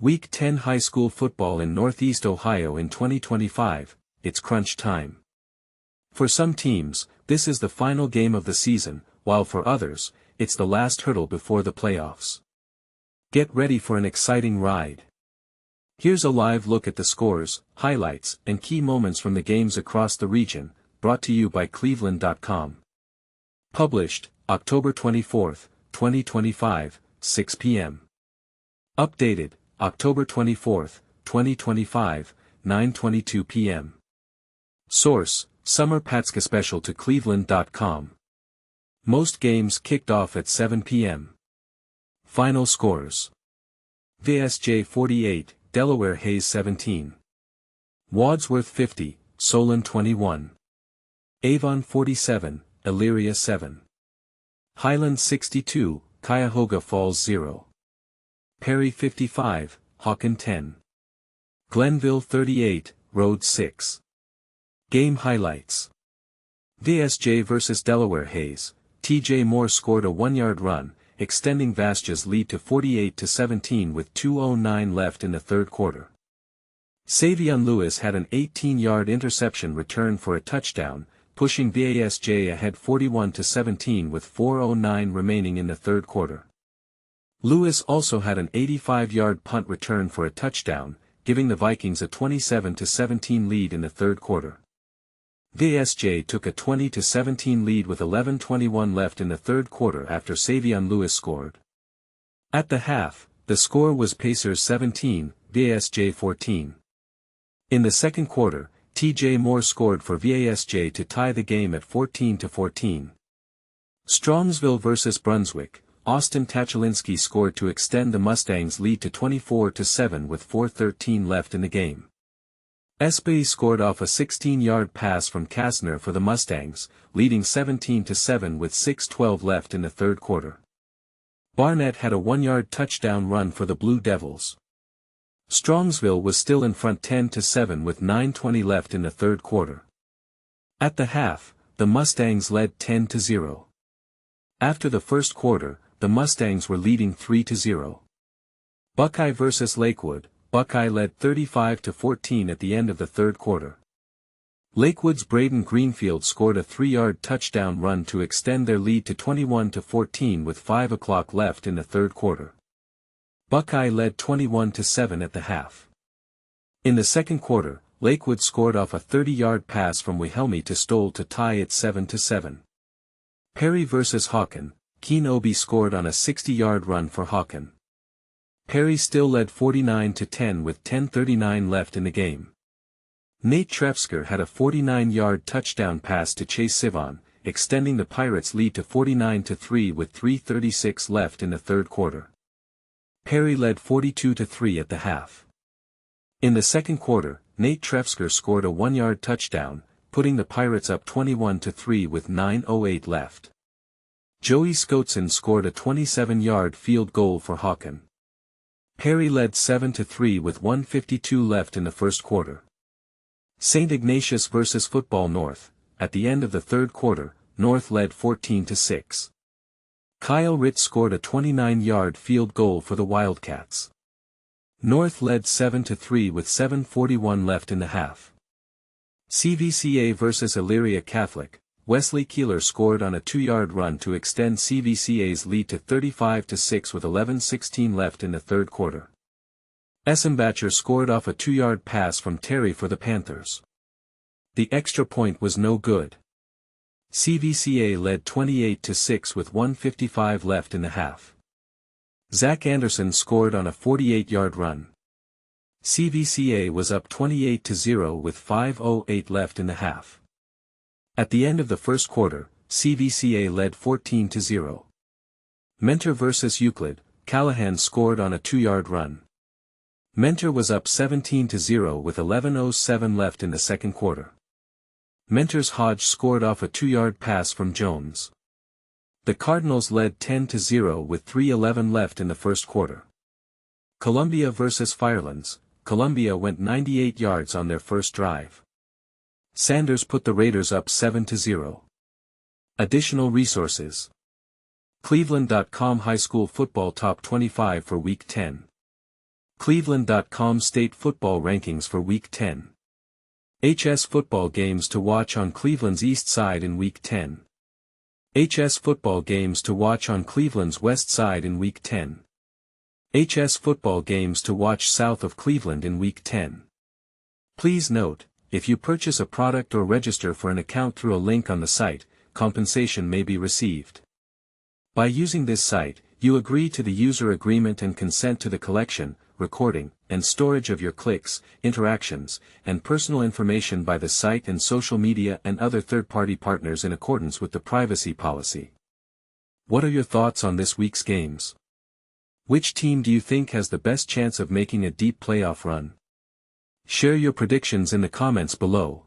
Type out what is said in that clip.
Week 10 high school football in Northeast Ohio in 2025, it's crunch time. For some teams, this is the final game of the season, while for others, it's the last hurdle before the playoffs. Get ready for an exciting ride. Here's a live look at the scores, highlights, and key moments from the games across the region, brought to you by Cleveland.com. Published, October 24, 2025, 6 p.m. Updated, October 24, 2025, 9:22 p.m. Source, Summer Patska Special to Cleveland.com. Most games kicked off at 7 p.m. Final scores. VASJ 48, Delaware Hayes 17. Wadsworth 50, Solon 21. Avon 47, Elyria 7. Highland 62, Cuyahoga Falls 0. Perry 55, Hawken 10. Glenville 38, Rhodes 6. Game highlights. VASJ vs Delaware Hayes. TJ Moore scored a 1-yard run, extending VASJ's lead to 48-17 with 2:09 left in the third quarter. Savion Lewis had an 18-yard interception return for a touchdown, pushing VASJ ahead 41-17 with 4:09 remaining in the third quarter. Lewis also had an 85-yard punt return for a touchdown, giving the Vikings a 27-17 lead in the third quarter. VASJ took a 20-17 lead with 11:21 left in the third quarter after Savion Lewis scored. At the half, the score was Pacers 17, VASJ 14. In the second quarter, TJ Moore scored for VASJ to tie the game at 14-14. Strongsville vs Brunswick. Austin Tatulinski scored to extend the Mustangs' lead to 24-7 with 4:13 left in the game. Espy scored off a 16-yard pass from Kastner for the Mustangs, leading 17-7 with 6:12 left in the third quarter. Barnett had a 1-yard touchdown run for the Blue Devils. Strongsville was still in front 10-7 with 9:20 left in the third quarter. At the half, the Mustangs led 10-0. After the first quarter, the Mustangs were leading 3-0. Buckeye vs Lakewood. Buckeye led 35-14 at the end of the third quarter. Lakewood's Braden Greenfield scored a 3-yard touchdown run to extend their lead to 21-14 with 5 o'clock left in the third quarter. Buckeye led 21-7 at the half. In the second quarter, Lakewood scored off a 30-yard pass from Wilhelmi to Stoll to tie it 7-7. Perry vs Hawken. Keen Obi scored on a 60-yard run for Hawken. Perry still led 49-10 with 10:39 left in the game. Nate Trefzger had a 49-yard touchdown pass to Chase Sivon, extending the Pirates' lead to 49-3 with 3:36 left in the third quarter. Perry led 42-3 at the half. In the second quarter, Nate Trefzger scored a 1-yard touchdown, putting the Pirates up 21-3 with 9:08 left. Joey Skotson scored a 27-yard field goal for Hawken. Perry led 7-3 with 1:52 left in the first quarter. St. Ignatius vs Football North. At the end of the third quarter, North led 14-6. Kyle Ritz scored a 29-yard field goal for the Wildcats. North led 7-3 with 7:41 left in the half. CVCA vs Elyria Catholic. Wesley Keeler scored on a 2-yard run to extend CVCA's lead to 35-6 with 11:16 left in the third quarter. Essenbacher scored off a 2-yard pass from Terry for the Panthers. The extra point was no good. CVCA led 28-6 with 1:55 left in the half. Zach Anderson scored on a 48-yard run. CVCA was up 28-0 with 5:08 left in the half. At the end of the first quarter, CVCA led 14-0. Mentor vs Euclid. Callahan scored on a 2-yard run. Mentor was up 17-0 with 11:07 left in the second quarter. Mentor's Hodge scored off a 2-yard pass from Jones. The Cardinals led 10-0 with 3:11 left in the first quarter. Columbia vs Firelands. Columbia went 98 yards on their first drive. Sanders put the Raiders up 7-0. Additional resources. Cleveland.com High School Football Top 25 for Week 10. Cleveland.com State Football Rankings for Week 10. HS Football Games to watch on Cleveland's East Side in Week 10. HS Football Games to watch on Cleveland's West Side in Week 10. HS Football Games to watch south of Cleveland in Week 10. Please note, if you purchase a product or register for an account through a link on the site, compensation may be received. By using this site, you agree to the user agreement and consent to the collection, recording, and storage of your clicks, interactions, and personal information by the site and social media and other third-party partners in accordance with the privacy policy. What are your thoughts on this week's games? Which team do you think has the best chance of making a deep playoff run? Share your predictions in the comments below,